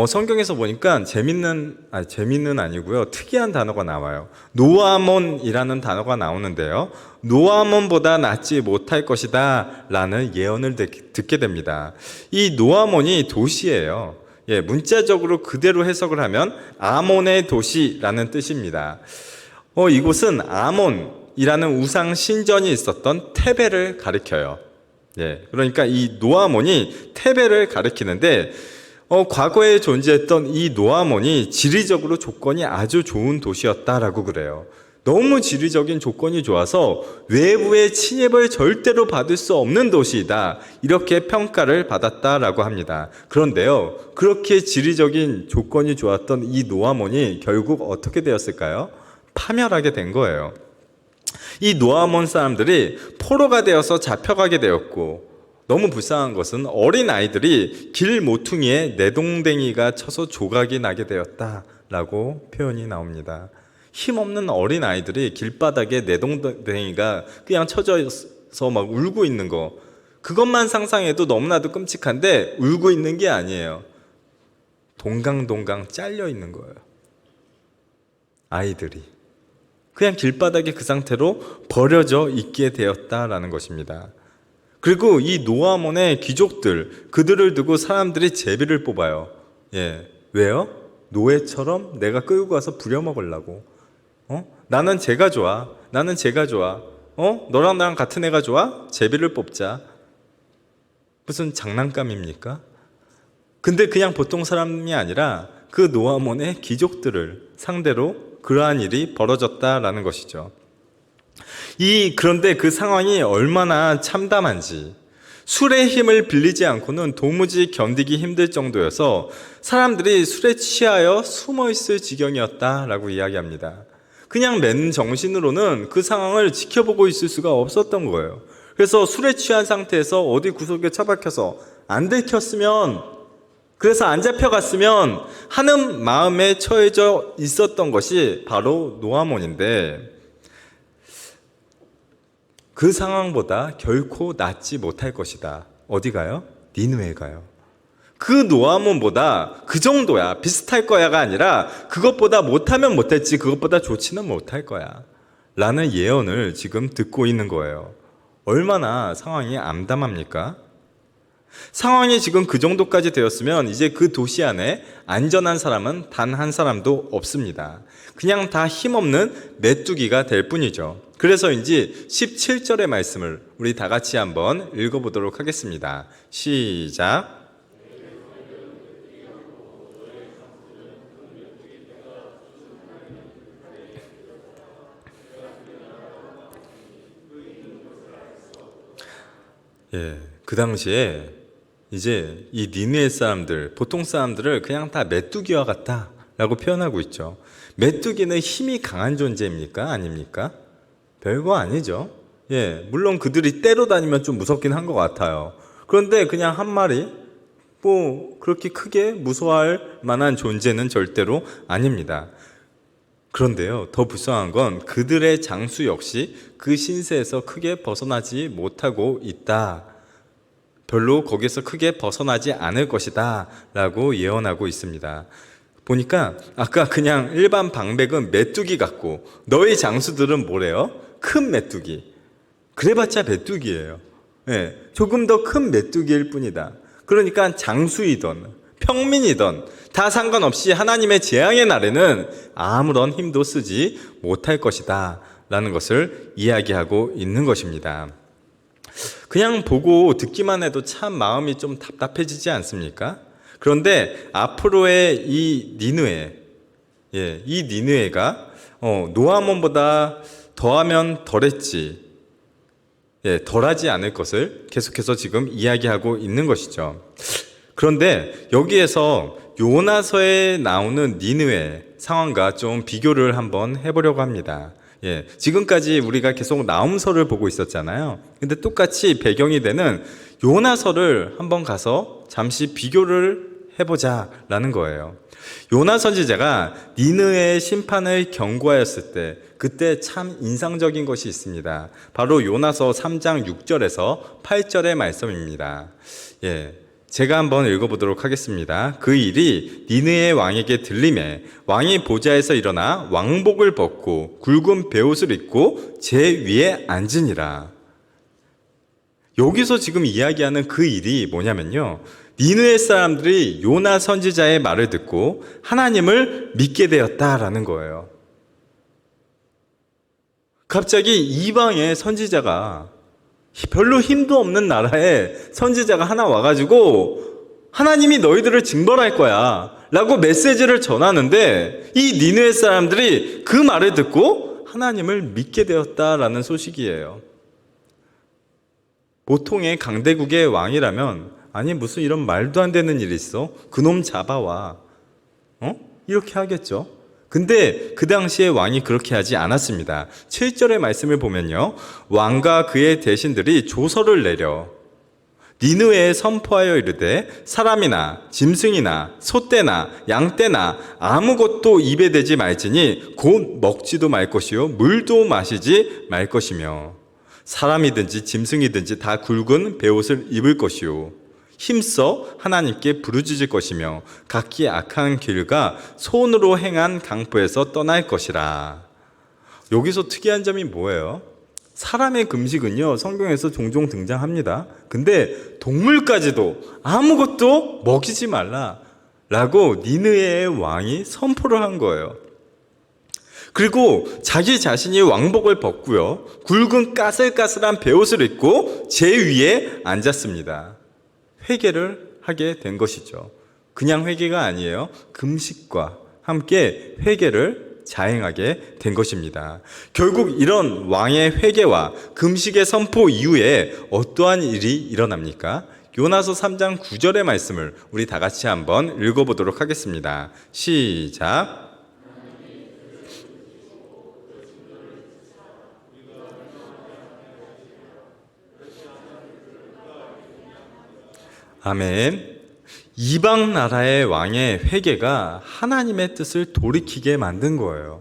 성경에서 보니까 재밌는 아니고요, 특이한 단어가 나와요. 노아몬이라는 단어가 나오는데요, 노아몬보다 낫지 못할 것이다 라는 예언을 듣게 됩니다. 이 노아몬이 도시예요. 문자적으로 그대로 해석을 하면 아몬의 도시라는 뜻입니다. 이곳은 아몬이라는 우상 신전이 있었던 테벨을 가리켜요. 그러니까 이 노아몬이 테벨을 가리키는데, 과거에 존재했던 이 노아몬이 지리적으로 조건이 아주 좋은 도시였다라고 그래요. 너무 지리적인 조건이 좋아서 외부의 침입을 절대로 받을 수 없는 도시이다, 이렇게 평가를 받았다라고 합니다. 그런데요, 그렇게 지리적인 조건이 좋았던 이 노아몬이 결국 어떻게 되었을까요? 파멸하게 된 거예요. 이 노아몬 사람들이 포로가 되어서 잡혀가게 되었고, 너무 불쌍한 것은 어린 아이들이 길 모퉁이에 내동댕이가 쳐서 조각이 나게 되었다라고 표현이 나옵니다. 힘없는 어린 아이들이 길바닥에 내동댕이가 그냥 쳐져서 막 울고 있는 거, 그것만 상상해도 너무나도 끔찍한데 울고 있는 게 아니에요. 동강동강 잘려 있는 거예요. 아이들이 그냥 길바닥에 그 상태로 버려져 있게 되었다라는 것입니다. 그리고 이 노아몬의 귀족들, 그들을 두고 사람들이 제비를 뽑아요. 왜요? 노예처럼 내가 끌고 가서 부려먹으려고. 나는 쟤가 좋아. 나는 쟤가 좋아. 너랑 나랑 같은 애가 좋아? 제비를 뽑자. 무슨 장난감입니까? 근데 그냥 보통 사람이 아니라 그 노아몬의 귀족들을 상대로 그러한 일이 벌어졌다라는 것이죠. 그런데 그 상황이 얼마나 참담한지, 술의 힘을 빌리지 않고는 도무지 견디기 힘들 정도여서 사람들이 술에 취하여 숨어 있을 지경이었다라고 이야기합니다. 그냥 맨 정신으로는 그 상황을 지켜보고 있을 수가 없었던 거예요. 그래서 술에 취한 상태에서 어디 구석에 처박혀서 안 들켰으면, 그래서 안 잡혀갔으면 하는 마음에 처해져 있었던 것이 바로 노아몬인데, 그 상황보다 결코 낫지 못할 것이다. 어디 가요? 니느웨 가요. 그 노아몬보다 그 정도야, 비슷할 거야가 아니라 그것보다 못하면 못했지 그것보다 좋지는 못할 거야 라는 예언을 지금 듣고 있는 거예요. 얼마나 상황이 암담합니까? 상황이 지금 그 정도까지 되었으면 이제 그 도시 안에 안전한 사람은 단 한 사람도 없습니다. 그냥 다 힘없는 메뚜기가 될 뿐이죠. 그래서인지 17절의 말씀을 우리 다 같이 한번 읽어보도록 하겠습니다. 시작. 그 당시에 이제 이 니느웨 사람들, 보통 사람들을 그냥 다 메뚜기와 같다라고 표현하고 있죠. 메뚜기는 힘이 강한 존재입니까? 아닙니까? 별거 아니죠. 물론 그들이 때로 다니면 좀 무섭긴 한 것 같아요. 그런데 그냥 한 마리, 그렇게 크게 무서워할 만한 존재는 절대로 아닙니다. 그런데요, 더 불쌍한 건 그들의 장수 역시 그 신세에서 크게 벗어나지 못하고 있다. 별로 거기서 크게 벗어나지 않을 것이다 라고 예언하고 있습니다. 보니까 아까 그냥 일반 방백은 메뚜기 같고 너희 장수들은 뭐래요? 큰 메뚜기. 그래봤자 메뚜기예요. 조금 더 큰 메뚜기일 뿐이다. 그러니까 장수이던 평민이던 다 상관없이 하나님의 재앙의 날에는 아무런 힘도 쓰지 못할 것이다 라는 것을 이야기하고 있는 것입니다. 그냥 보고 듣기만 해도 참 마음이 좀 답답해지지 않습니까? 그런데 앞으로의 이 니느웨, 이 니느웨가 노아몬보다 더하면 덜했지, 덜하지 않을 것을 계속해서 지금 이야기하고 있는 것이죠. 그런데 여기에서 요나서에 나오는 니느웨 상황과 좀 비교를 한번 해보려고 합니다. 지금까지 우리가 계속 나홈서를 보고 있었잖아요. 근데 똑같이 배경이 되는 요나서를 한번 가서 잠시 비교를 해보자라는 거예요. 요나 선지자가 니느웨의 심판을 경고하였을 때 그때 참 인상적인 것이 있습니다. 바로 요나서 3장 6절에서 8절의 말씀입니다. 제가 한번 읽어보도록 하겠습니다. 그 일이 니느웨 왕에게 들림에 왕이 보좌에서 일어나 왕복을 벗고 굵은 베옷을 입고 제 위에 앉으니라. 여기서 지금 이야기하는 그 일이 뭐냐면요, 니느웨 사람들이 요나 선지자의 말을 듣고 하나님을 믿게 되었다라는 거예요. 갑자기 이방의 선지자가, 별로 힘도 없는 나라에 선지자가 하나 와가지고 하나님이 너희들을 징벌할 거야 라고 메시지를 전하는데, 이 니느웨 사람들이 그 말을 듣고 하나님을 믿게 되었다라는 소식이에요. 보통의 강대국의 왕이라면 아니 무슨 이런 말도 안 되는 일이 있어? 그놈 잡아와. 이렇게 하겠죠. 근데 그 당시에 왕이 그렇게 하지 않았습니다. 7절의 말씀을 보면요, 왕과 그의 대신들이 조서를 내려 니느웨에 선포하여 이르되 사람이나 짐승이나 소떼나 양떼나 아무것도 입에 대지 말지니 곧 먹지도 말 것이요 물도 마시지 말 것이며 사람이든지 짐승이든지 다 굵은 베옷을 입을 것이요 힘써 하나님께 부르짖을 것이며 각기 악한 길과 손으로 행한 강포에서 떠날 것이라. 여기서 특이한 점이 뭐예요? 사람의 금식은요, 성경에서 종종 등장합니다. 근데 동물까지도 아무것도 먹이지 말라 라고 니느웨의 왕이 선포를 한 거예요. 그리고 자기 자신이 왕복을 벗고요, 굵은 까슬까슬한 베옷을 입고 제 위에 앉았습니다. 회개를 하게 된 것이죠. 그냥 회개가 아니에요. 금식과 함께 회개를 자행하게 된 것입니다. 결국 이런 왕의 회개와 금식의 선포 이후에 어떠한 일이 일어납니까? 요나서 3장 9절의 말씀을 우리 다 같이 한번 읽어보도록 하겠습니다. 시작. 아멘. 이방 나라의 왕의 회개가 하나님의 뜻을 돌이키게 만든 거예요.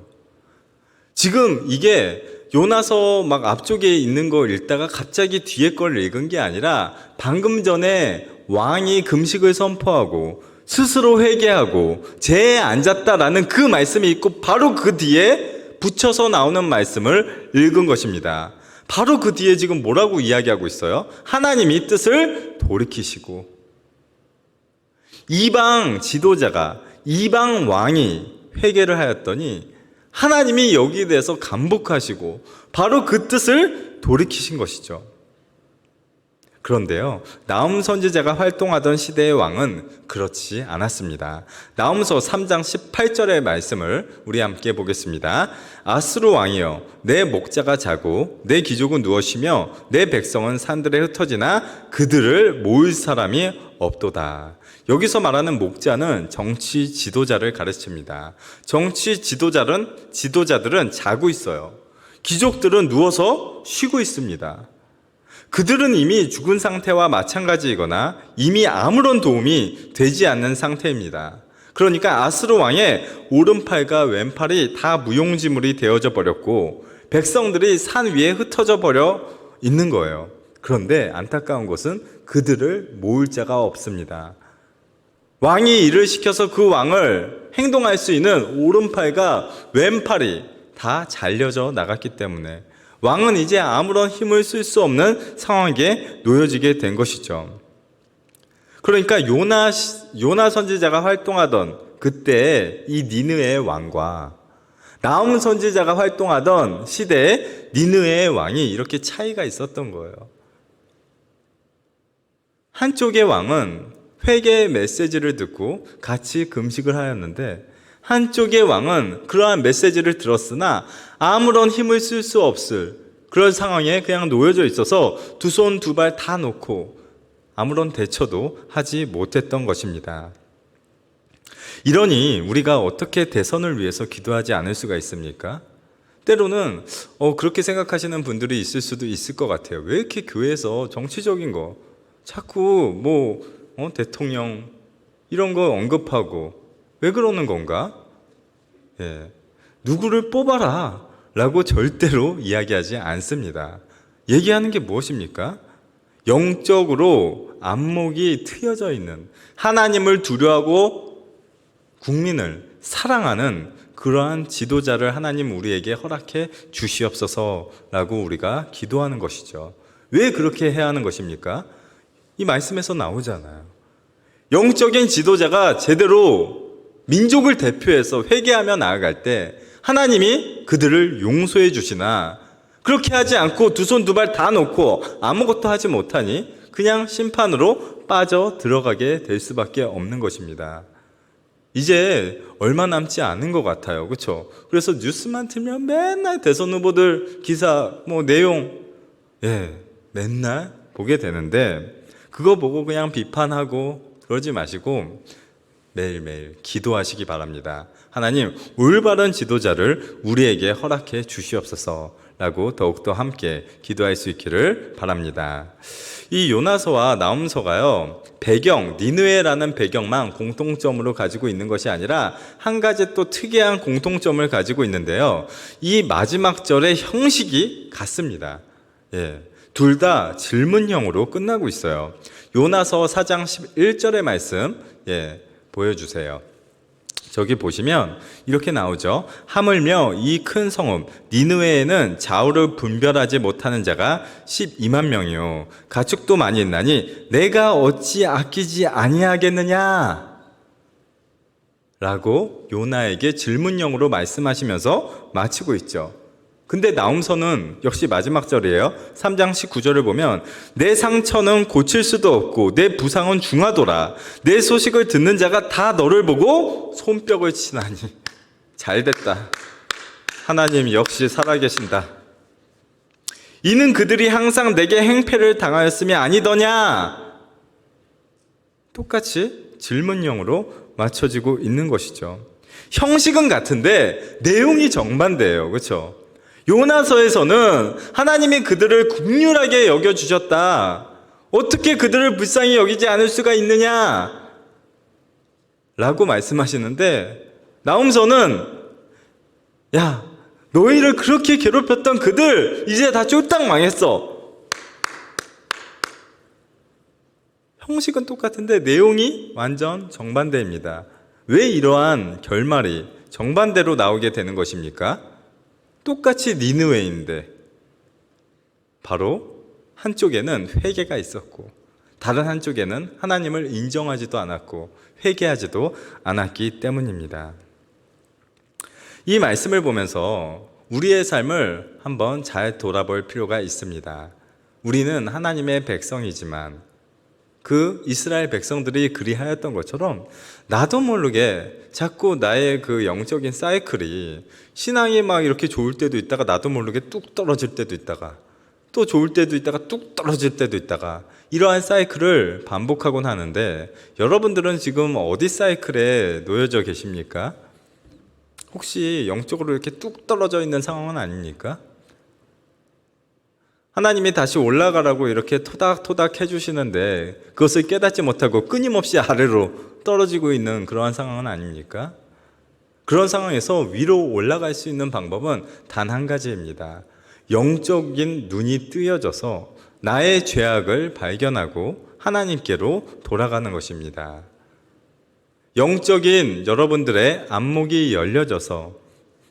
지금 이게 요나서 막 앞쪽에 있는 거 읽다가 갑자기 뒤에 걸 읽은 게 아니라 방금 전에 왕이 금식을 선포하고 스스로 회개하고 제에 앉았다라는 그 말씀이 있고 바로 그 뒤에 붙여서 나오는 말씀을 읽은 것입니다. 바로 그 뒤에 지금 뭐라고 이야기하고 있어요? 하나님이 뜻을 돌이키시고, 이방 지도자가, 이방 왕이 회개를 하였더니 하나님이 여기에 대해서 감복하시고 바로 그 뜻을 돌이키신 것이죠. 그런데요, 나훔 선지자가 활동하던 시대의 왕은 그렇지 않았습니다. 나훔서 3장 18절의 말씀을 우리 함께 보겠습니다. 아스루 왕이여, 내 목자가 자고 내 귀족은 누워 쉬며 내 백성은 산들에 흩어지나 그들을 모을 사람이 없도다. 여기서 말하는 목자는 정치 지도자를 가르칩니다. 정치 지도자들은 자고 있어요. 귀족들은 누워서 쉬고 있습니다. 그들은 이미 죽은 상태와 마찬가지이거나 이미 아무런 도움이 되지 않는 상태입니다. 그러니까 아스루 왕의 오른팔과 왼팔이 다 무용지물이 되어져 버렸고 백성들이 산 위에 흩어져 버려 있는 거예요. 그런데 안타까운 것은 그들을 모을 자가 없습니다. 왕이 일을 시켜서 그 왕을 행동할 수 있는 오른팔과 왼팔이 다 잘려져 나갔기 때문에 왕은 이제 아무런 힘을 쓸 수 없는 상황에 놓여지게 된 것이죠. 그러니까 요나 선지자가 활동하던 그때 이 니느웨의 왕과 나훔 선지자가 활동하던 시대의 니느웨의 왕이 이렇게 차이가 있었던 거예요. 한쪽의 왕은 회개의 메시지를 듣고 같이 금식을 하였는데 한쪽의 왕은 그러한 메시지를 들었으나 아무런 힘을 쓸 수 없을 그런 상황에 그냥 놓여져 있어서 두 손 두 발 다 놓고 아무런 대처도 하지 못했던 것입니다. 이러니 우리가 어떻게 대선을 위해서 기도하지 않을 수가 있습니까? 때로는 그렇게 생각하시는 분들이 있을 수도 있을 것 같아요. 왜 이렇게 교회에서 정치적인 거 자꾸 대통령 이런 거 언급하고 왜 그러는 건가? 누구를 뽑아라 라고 절대로 이야기하지 않습니다. 얘기하는 게 무엇입니까? 영적으로 안목이 트여져 있는, 하나님을 두려워하고 국민을 사랑하는 그러한 지도자를 하나님 우리에게 허락해 주시옵소서라고 우리가 기도하는 것이죠. 왜 그렇게 해야 하는 것입니까? 이 말씀에서 나오잖아요. 영적인 지도자가 제대로 민족을 대표해서 회개하며 나아갈 때 하나님이 그들을 용서해 주시나, 그렇게 하지 않고 두 손 두 발 다 놓고 아무것도 하지 못하니 그냥 심판으로 빠져 들어가게 될 수밖에 없는 것입니다. 이제 얼마 남지 않은 것 같아요. 그렇죠? 그래서 뉴스만 틀면 맨날 대선 후보들 기사 내용 맨날 보게 되는데, 그거 보고 그냥 비판하고 그러지 마시고 매일매일 기도하시기 바랍니다. 하나님, 올바른 지도자를 우리에게 허락해 주시옵소서라고 더욱더 함께 기도할 수 있기를 바랍니다. 이 요나서와 나훔서가요, 배경, 니느웨라는 배경만 공통점으로 가지고 있는 것이 아니라 한 가지 또 특이한 공통점을 가지고 있는데요, 이 마지막 절의 형식이 같습니다. 둘 다 질문형으로 끝나고 있어요. 요나서 4장 11절의 말씀 보여주세요. 저기 보시면 이렇게 나오죠. 하물며 이 큰 성읍 니느웨에는 좌우를 분별하지 못하는 자가 12만 명이요 가축도 많이 있나니 내가 어찌 아끼지 아니하겠느냐 라고 요나에게 질문형으로 말씀하시면서 마치고 있죠. 근데 나훔서는 역시 마지막 절이에요. 3장 19절을 보면 내 상처는 고칠 수도 없고 내 부상은 중하도라. 내 소식을 듣는 자가 다 너를 보고 손뼉을 치나니. 잘됐다. 하나님 역시 살아계신다. 이는 그들이 항상 내게 행패를 당하였음이 아니더냐. 똑같이 질문형으로 맞춰지고 있는 것이죠. 형식은 같은데 내용이 정반대예요. 그렇죠? 요나서에서는 하나님이 그들을 긍휼하게 여겨주셨다. 어떻게 그들을 불쌍히 여기지 않을 수가 있느냐? 라고 말씀하시는데, 나훔서는 야, 너희를 그렇게 괴롭혔던 그들 이제 다 쫄딱 망했어. 형식은 똑같은데 내용이 완전 정반대입니다. 왜 이러한 결말이 정반대로 나오게 되는 것입니까? 똑같이 니느웨인데 바로 한쪽에는 회개가 있었고 다른 한쪽에는 하나님을 인정하지도 않았고 회개하지도 않았기 때문입니다. 이 말씀을 보면서 우리의 삶을 한번 잘 돌아볼 필요가 있습니다. 우리는 하나님의 백성이지만 그 이스라엘 백성들이 그리하였던 것처럼 나도 모르게 자꾸 나의 그 영적인 사이클이 신앙이 막 이렇게 좋을 때도 있다가 나도 모르게 뚝 떨어질 때도 있다가 또 좋을 때도 있다가 뚝 떨어질 때도 있다가 이러한 사이클을 반복하곤 하는데 여러분들은 지금 어디 사이클에 놓여져 계십니까? 혹시 영적으로 이렇게 뚝 떨어져 있는 상황은 아닙니까? 하나님이 다시 올라가라고 이렇게 토닥토닥 해주시는데 그것을 깨닫지 못하고 끊임없이 아래로 떨어지고 있는 그러한 상황은 아닙니까? 그런 상황에서 위로 올라갈 수 있는 방법은 단 한 가지입니다. 영적인 눈이 뜨여져서 나의 죄악을 발견하고 하나님께로 돌아가는 것입니다. 영적인 여러분들의 안목이 열려져서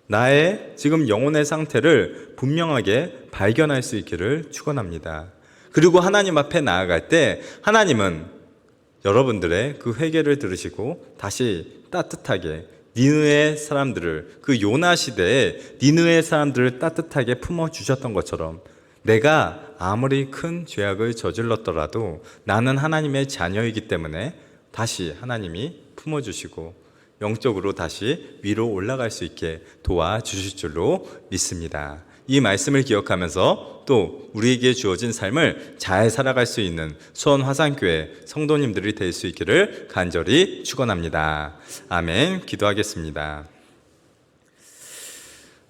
나의 지금 영혼의 상태를 분명하게 발견할 수 있기를 축원합니다. 그리고 하나님 앞에 나아갈 때 하나님은 여러분들의 그 회개를 들으시고 다시 따뜻하게 니느웨 사람들을, 그 요나 시대에 니느웨 사람들을 따뜻하게 품어주셨던 것처럼 내가 아무리 큰 죄악을 저질렀더라도 나는 하나님의 자녀이기 때문에 다시 하나님이 품어주시고 영적으로 다시 위로 올라갈 수 있게 도와주실 줄로 믿습니다. 이 말씀을 기억하면서 또 우리에게 주어진 삶을 잘 살아갈 수 있는 수원 화산교회 성도님들이 될 수 있기를 간절히 축원합니다. 아멘. 기도하겠습니다.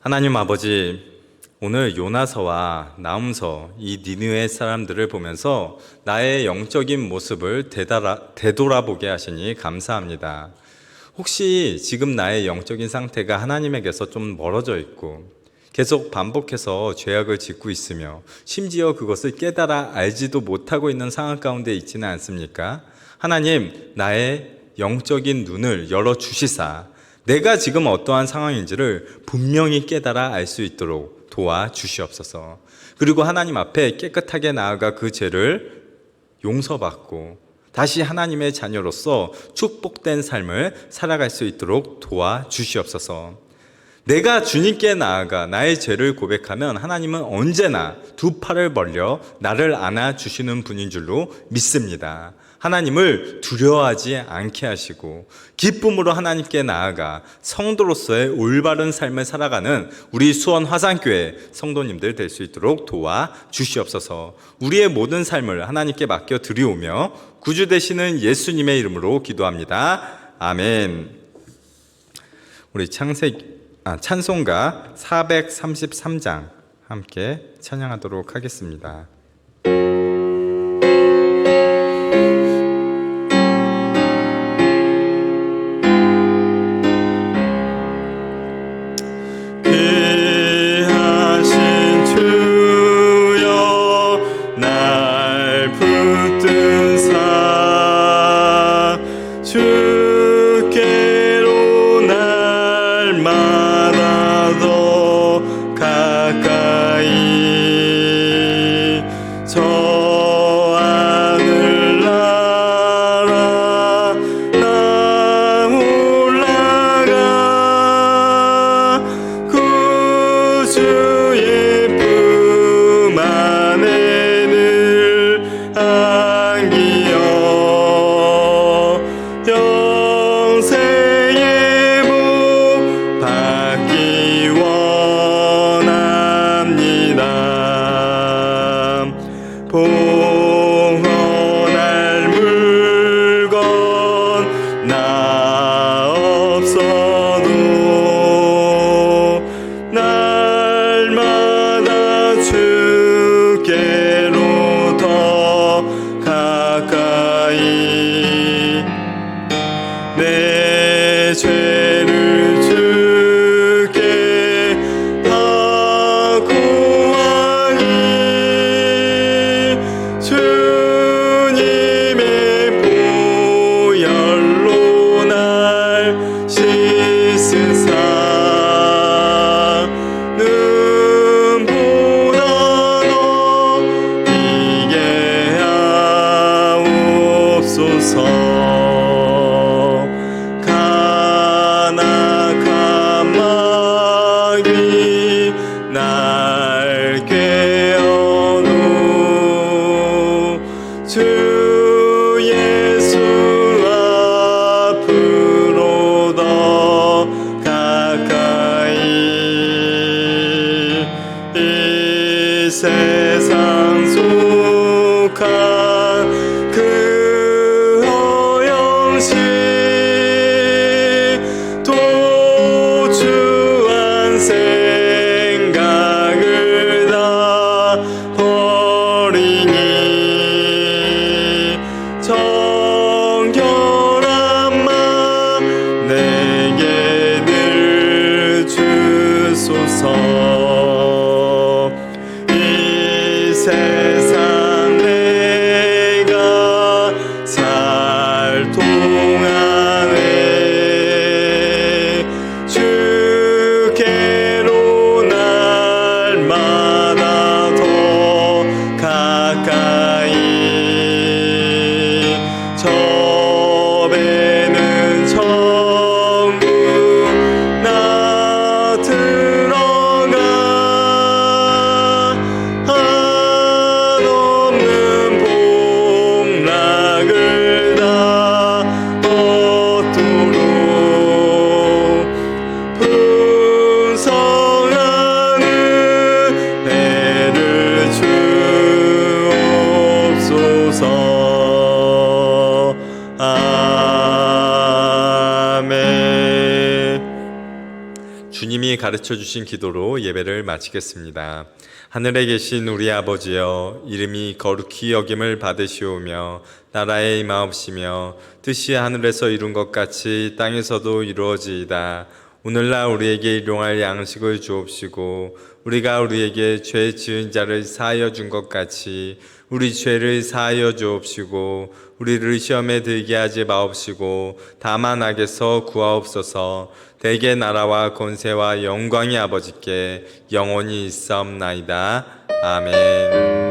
하나님 아버지, 오늘 요나서와 나훔서 이 니느웨 사람들을 보면서 나의 영적인 모습을 되돌아보게 하시니 감사합니다. 혹시 지금 나의 영적인 상태가 하나님에게서 좀 멀어져 있고 계속 반복해서 죄악을 짓고 있으며 심지어 그것을 깨달아 알지도 못하고 있는 상황 가운데 있지는 않습니까? 하나님, 나의 영적인 눈을 열어주시사 내가 지금 어떠한 상황인지를 분명히 깨달아 알 수 있도록 도와주시옵소서. 그리고 하나님 앞에 깨끗하게 나아가 그 죄를 용서받고 다시 하나님의 자녀로서 축복된 삶을 살아갈 수 있도록 도와주시옵소서. 내가 주님께 나아가 나의 죄를 고백하면 하나님은 언제나 두 팔을 벌려 나를 안아주시는 분인 줄로 믿습니다. 하나님을 두려워하지 않게 하시고 기쁨으로 하나님께 나아가 성도로서의 올바른 삶을 살아가는 우리 수원 화산교회 성도님들 될 수 있도록 도와주시옵소서. 우리의 모든 삶을 하나님께 맡겨 드리오며 구주 되시는 예수님의 이름으로 기도합니다. 아멘. 우리 찬송가 433장 함께 찬양하도록 하겠습니다. 이 세상 속한 그 허영심 도주한 생각을 다 버리니 정결한 맘 내게 늘 주소서. 이 세상 내가 살 동안에 주께로 날마다 더 가까이 저 배는 천국 나 들어가 한없는 복락을 다 얻도록 풍성한 은혜를 주옵소서. 아멘. 주님이 가르쳐 주신 기도로 예배를 마치겠습니다. 하늘에 계신 우리 아버지여, 이름이 거룩히 여김을 받으시오며 나라의 임하옵시며 뜻이 하늘에서 이룬 것 같이 땅에서도 이루어지이다. 오늘날 우리에게 일용할 양식을 주옵시고 우리가 우리에게 죄 지은 자를 사하여 준 것 같이 우리 죄를 사하여 주옵시고 우리를 시험에 들게 하지 마옵시고 다만 악에서 구하옵소서. 대개 나라와 권세와 영광이 아버지께 영원히 있사옵나이다. 아멘.